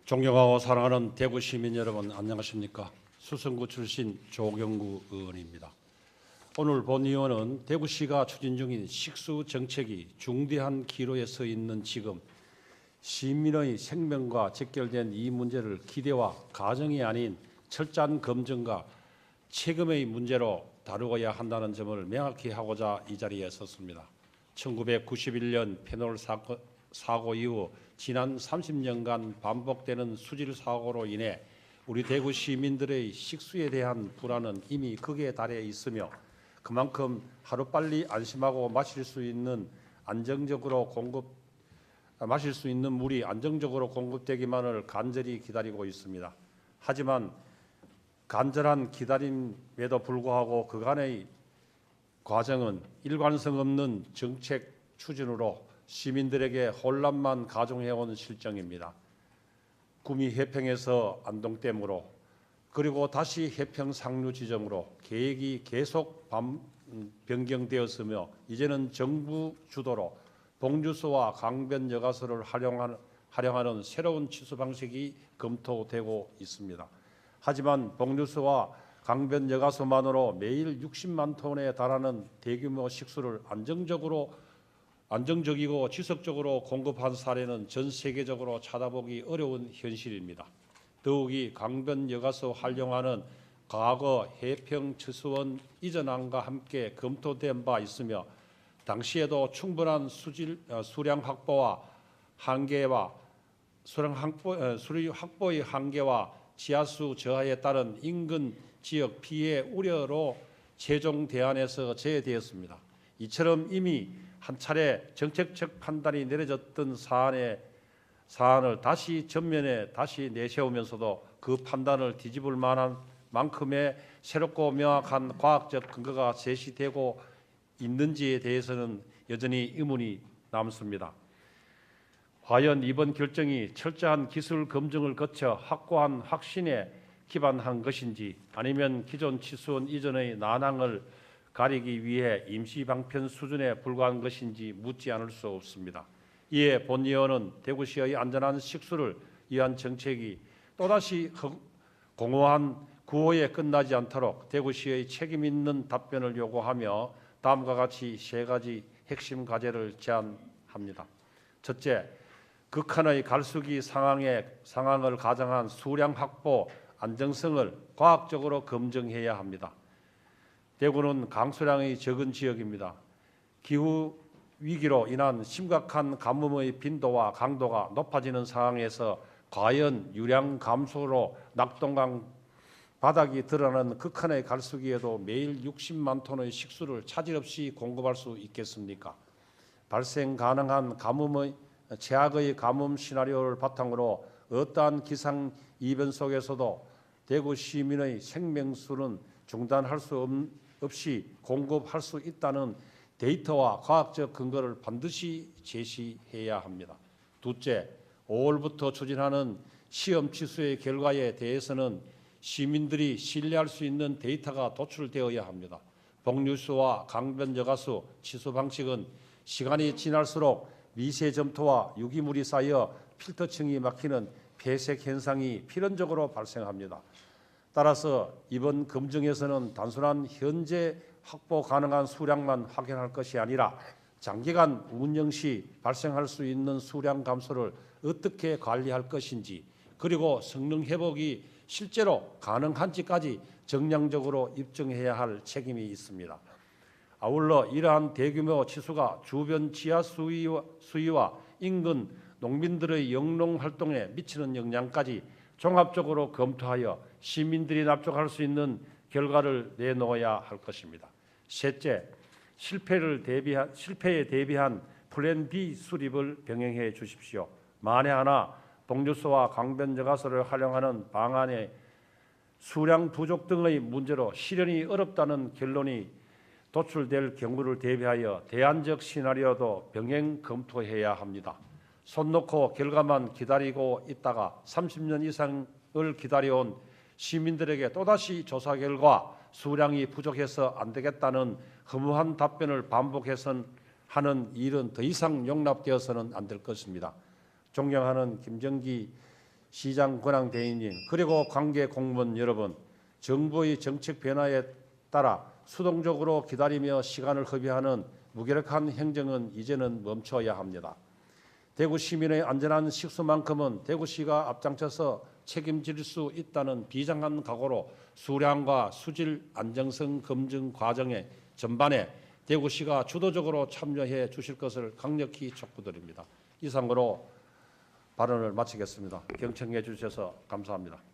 존경하고 사랑하는 대구 시민 여러분, 안녕하십니까? 수성구 출신 조경구 의원입니다. 오늘 본의원은 대구시가 추진 중인 식수 정책이 중대한 기로에 서 있는 지금 시민의 생명과 직결된 이 문제를 기대와 가정이 아닌 철저한 검증과 책임의 문제로 다루어야 한다는 점을 명확히 하고자 이 자리에 섰습니다. 1991년 페놀 사고 이후 지난 30년간 반복되는 수질 사고로 인해 우리 대구 시민들의 식수에 대한 불안은 이미 극에 달해 있으며 그만큼 하루빨리 안심하고 마실 수 있는 물이 안정적으로 공급되기만을 간절히 기다리고 있습니다. 하지만 간절한 기다림에도 불구하고 그간의 과정은 일관성 없는 정책 추진으로 시민들에게 혼란만 가중해온 실정입니다. 구미 해평에서 안동댐으로 그리고 다시 해평 상류 지점으로 계획이 계속 변경되었으며 이제는 정부 주도로 봉주소와 강변 여가소를 활용하는 새로운 취수 방식이 검토되고 있습니다. 하지만 봉주소와 강변 여가소만으로 매일 60만 톤에 달하는 대규모 식수를 안정적이고 지속적으로 공급한 사례는 전 세계적으로 찾아보기 어려운 현실입니다. 더욱이 강변 여가소 활용하는 과거 해평 취수원 이전안과 함께 검토된 바 있으며 당시에도 충분한 수량 확보의 한계와 지하수 저하에 따른 인근 지역 피해 우려로 최종 대안에서 제외되었습니다. 이처럼 이미 한 차례 정책적 판단이 내려졌던 사안을 전면에 다시 내세우면서도 그 판단을 뒤집을 만한 만큼의 새롭고 명확한 과학적 근거가 제시되고 있는지에 대해서는 여전히 의문이 남습니다. 과연 이번 결정이 철저한 기술 검증을 거쳐 확고한 확신에 기반한 것인지 아니면 기존 취수원 이전의 난항을 가리기 위해 임시 방편 수준에 불과한 것인지 묻지 않을 수 없습니다. 이에 본의원은 대구시의 안전한 식수를 위한 정책이 또다시 공허한 구호에 끝나지 않도록 대구시의 책임 있는 답변을 요구하며 다음과 같이 세 가지 핵심 과제를 제안합니다. 첫째, 극한의 갈수기 상황을 가정한 수량 확보 안정성을 과학적으로 검증해야 합니다. 대구는 강수량이 적은 지역입니다. 기후 위기로 인한 심각한 가뭄의 빈도와 강도가 높아지는 상황에서 과연 유량 감소로 낙동강 바닥이 드러나는 극한의 갈수기에도 매일 60만 톤의 식수를 차질 없이 공급할 수 있겠습니까? 발생 가능한 최악의 가뭄 시나리오를 바탕으로 어떠한 기상 이변 속에서도 대구 시민의 생명수는 중단할 수 없이 공급할 수 있다는 데이터와 과학적 근거를 반드시 제시해야 합니다. 둘째, 5월부터 추진하는 시험 취수의 결과에 대해서는 시민들이 신뢰할 수 있는 데이터가 도출되어야 합니다. 봉류수와 강변 여가수 취수 방식은 시간이 지날수록 미세 점토와 유기물이 쌓여 필터층이 막히는 폐색 현상이 필연적으로 발생합니다. 따라서 이번 검증에서는 단순한 현재 확보 가능한 수량만 확인할 것이 아니라 장기간 운영 시 발생할 수 있는 수량 감소를 어떻게 관리할 것인지 그리고 성능 회복이 실제로 가능한지까지 정량적으로 입증해야 할 책임이 있습니다. 아울러 이러한 대규모 취수가 주변 지하 수위와 인근 농민들의 영농 활동에 미치는 영향까지 종합적으로 검토하여 시민들이 납득할 수 있는 결과를 내놓아야 할 것입니다. 셋째, 실패에 대비한 플랜 B 수립을 병행해 주십시오. 만에 하나 봉주소와 강변 여가소를 활용하는 방안의 수량 부족 등의 문제로 실현이 어렵다는 결론이 도출될 경우를 대비하여 대안적 시나리오도 병행 검토해야 합니다. 손 놓고 결과만 기다리고 있다가 30년 이상을 기다려온 시민들에게 또다시 조사 결과 수량이 부족해서 안 되겠다는 허무한 답변을 반복해서 하는 일은 더 이상 용납되어서는 안 될 것입니다. 존경하는 김정기 시장 권한 대행님 그리고 관계 공무원 여러분, 정부의 정책 변화에 따라 수동적으로 기다리며 시간을 허비하는 무기력한 행정은 이제는 멈춰야 합니다. 대구 시민의 안전한 식수만큼은 대구시가 앞장서서 책임질 수 있다는 비장한 각오로 수량과 수질 안정성 검증 과정에 전반에 대구시가 주도적으로 참여해 주실 것을 강력히 촉구드립니다. 이상으로 발언을 마치겠습니다. 경청해 주셔서 감사합니다.